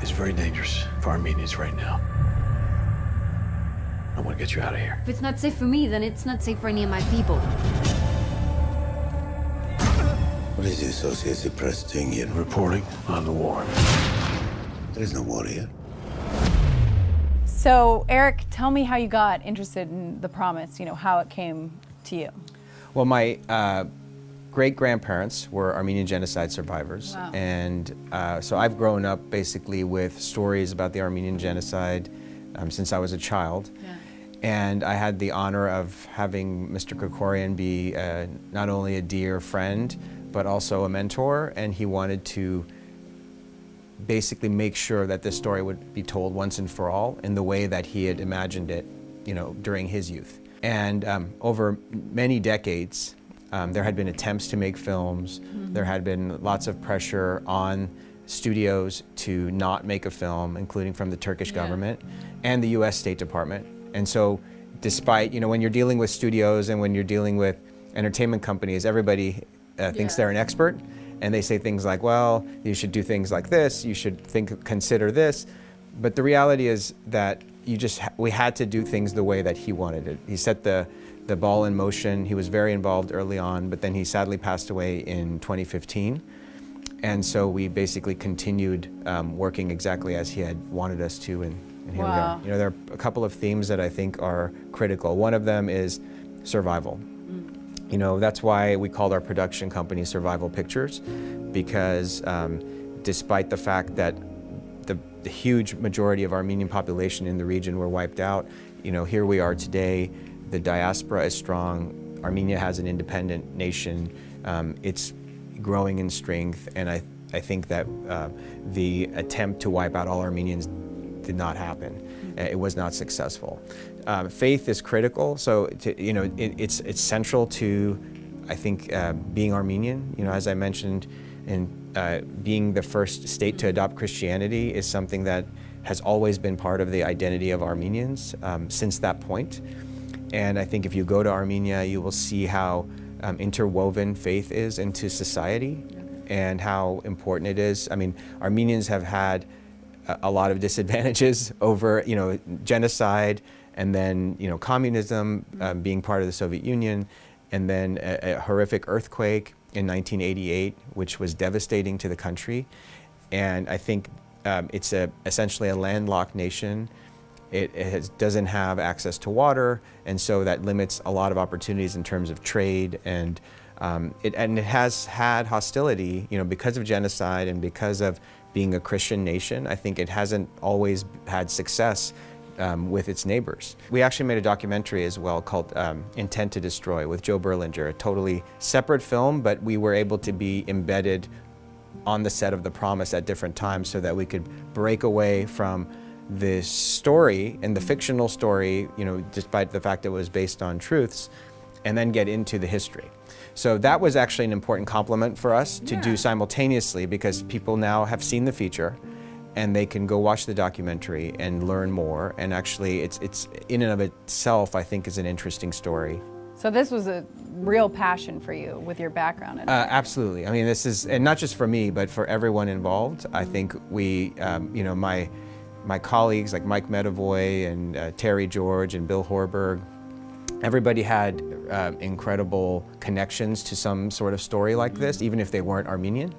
is very dangerous for Armenians right now. I want to get you out of here. If it's not safe for me, then it's not safe for any of my people. What is the Associated Press doing here? Reporting on the war. There is no war here. So, Eric, tell me how you got interested in The Promise, how it came to you. Well, my great-grandparents were Armenian genocide survivors. Wow. And so I've grown up basically with stories about the Armenian genocide since I was a child. Yeah. And I had the honor of having Mr. Krikorian be not only a dear friend, but also a mentor, and he wanted to basically make sure that this story would be told once and for all in the way that he had imagined it, during his youth. And over many decades, there had been attempts to make films. Mm-hmm. There had been lots of pressure on studios to not make a film, including from the Turkish government and the US State Department. And so despite, when you're dealing with studios and when you're dealing with entertainment companies, everybody thinks they're an expert. And they say things like, well, you should do things like this, you should consider this. But the reality is that we had to do things the way that he wanted it. He set the ball in motion. He was very involved early on, but then he sadly passed away in 2015. And so we basically continued working exactly as he had wanted us to, and here Wow. we are. There are a couple of themes that I think are critical. One of them is survival. That's why we called our production company Survival Pictures, because despite the fact that the huge majority of Armenian population in the region were wiped out, here we are today. The diaspora is strong. Armenia has an independent nation. It's growing in strength, and I think that the attempt to wipe out all Armenians did not happen. It was not successful. Faith is critical, so it's central to, I think, being Armenian. As I mentioned, being the first state to adopt Christianity is something that has always been part of the identity of Armenians since that point. And I think if you go to Armenia, you will see how interwoven faith is into society and how important it is. I mean, Armenians have had a lot of disadvantages over, genocide, and then, communism, being part of the Soviet Union, and then a horrific earthquake in 1988, which was devastating to the country. And I think it's essentially a landlocked nation. It doesn't have access to water, and so that limits a lot of opportunities in terms of trade, and it has had hostility, because of genocide and because of being a Christian nation. I think it hasn't always had success with its neighbors. We actually made a documentary as well called Intent to Destroy with Joe Berlinger, a totally separate film, but we were able to be embedded on the set of The Promise at different times so that we could break away from this story and the fictional story, despite the fact it was based on truths, and then get into the history. So that was actually an important complement for us to do simultaneously, because people now have seen the feature and they can go watch the documentary and learn more. And actually it's in and of itself, I think, is an interesting story. So this was a real passion for you with your background in it. Absolutely. I mean, this is, and not just for me, but for everyone involved. I think we, my colleagues like Mike Medavoy and Terry George and Bill Horberg, everybody had incredible connections to some sort of story like this, even if they weren't Armenian.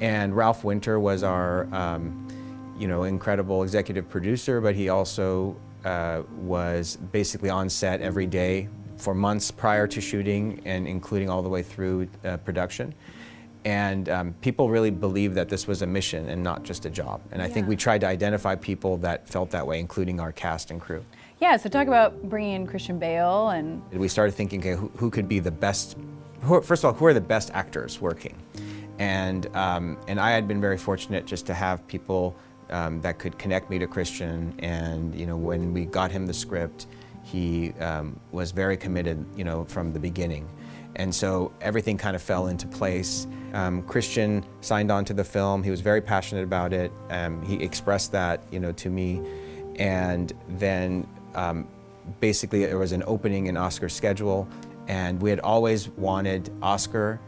And Ralph Winter was our, incredible executive producer, but he also was basically on set every day for months prior to shooting, and including all the way through production. And people really believed that this was a mission and not just a job. And I think we tried to identify people that felt that way, including our cast and crew. Yeah, so talk about bringing in Christian Bale and... We started thinking, okay, who could be the best, first of all, who are the best actors working? And I had been very fortunate just to have people that could connect me to Christian. And when we got him the script, he was very committed, from the beginning. And so everything kind of fell into place. Christian signed on to the film. He was very passionate about it. He expressed that, to me. And then basically there was an opening in Oscar's schedule, and we had always wanted Oscar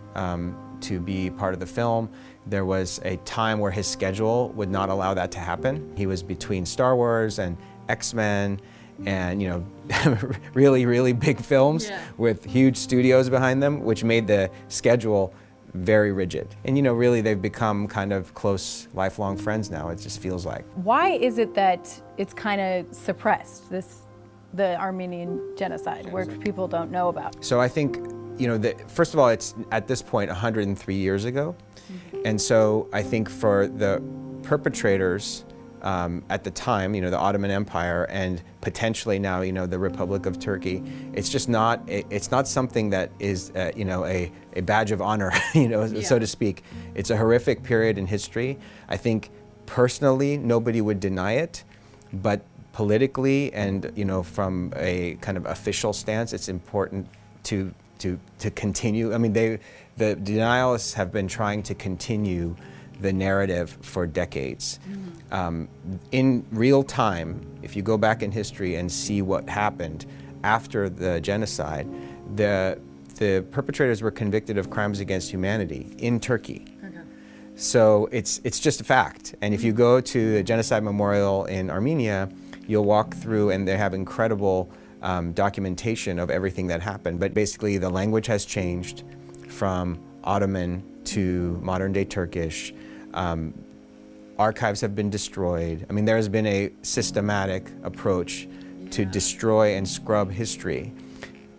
to be part of the film. There was a time where his schedule would not allow that to happen. He was between Star Wars and X-Men and, you know, really big films with huge studios behind them, which made the schedule very rigid. And, you know, really they've become kind of close, lifelong friends now, it just feels like. Why is it that it's kind of suppressed, the Armenian genocide, where people don't know about? So I think, you know, first of all, it's at this point 103 years ago. And so I think for the perpetrators at the time, you know, the Ottoman Empire and potentially now, you know, the Republic of Turkey, it's just not, it's not something that is, you know, a badge of honor, you know, so to speak. It's a horrific period in history. I think personally, nobody would deny it, but politically and, you know, from a kind of official stance, it's important to continue. I mean, the denialists have been trying to continue the narrative for decades. In real time, if you go back in history and see what happened after the genocide, the perpetrators were convicted of crimes against humanity in Turkey. So it's just a fact. And if you go to the Genocide Memorial in Armenia, you'll walk through and they have incredible documentation of everything that happened. But basically the language has changed from Ottoman to modern day Turkish. Archives have been destroyed. I mean, there has been a systematic approach to destroy and scrub history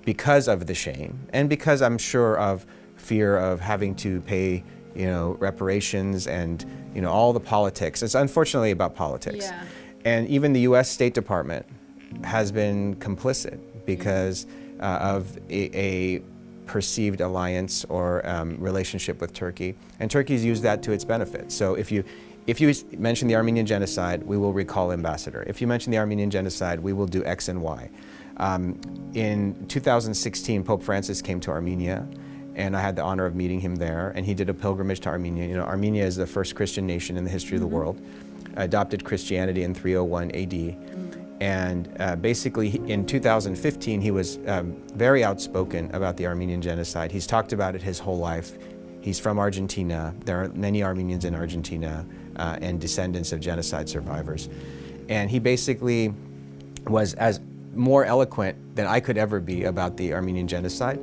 because of the shame and because I'm sure of fear of having to pay, you know, reparations and, you know, all the politics. It's unfortunately about politics. And even the US State Department has been complicit because of a perceived alliance or relationship with Turkey. And Turkey's used that to its benefit. So if you mention the Armenian genocide, we will recall ambassador. If you mention the Armenian genocide, we will do X and Y. In 2016, Pope Francis came to Armenia, and I had the honor of meeting him there, and he did a pilgrimage to Armenia. You know, Armenia is the first Christian nation in the history of the world, adopted Christianity in 301 AD. And basically, in 2015, he was very outspoken about the Armenian genocide. He's talked about it his whole life. He's from Argentina. There are many Armenians in Argentina and descendants of genocide survivors. And he basically was as more eloquent than I could ever be about the Armenian genocide.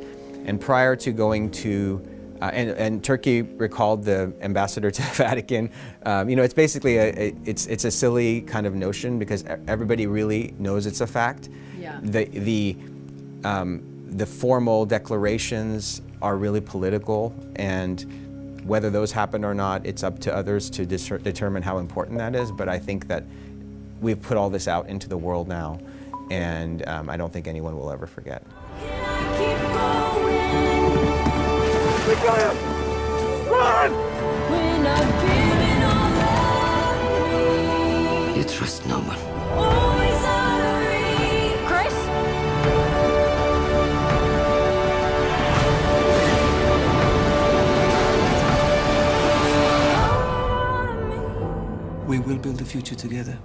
And prior to going to, and Turkey recalled the ambassador to the Vatican. You know, it's basically it's a silly kind of notion because everybody really knows it's a fact. The formal declarations are really political, and whether those happen or not, it's up to others to determine how important that is. But I think that we've put all this out into the world now, and I don't think anyone will ever forget. Run! You trust no one. Chris? We will build a future together.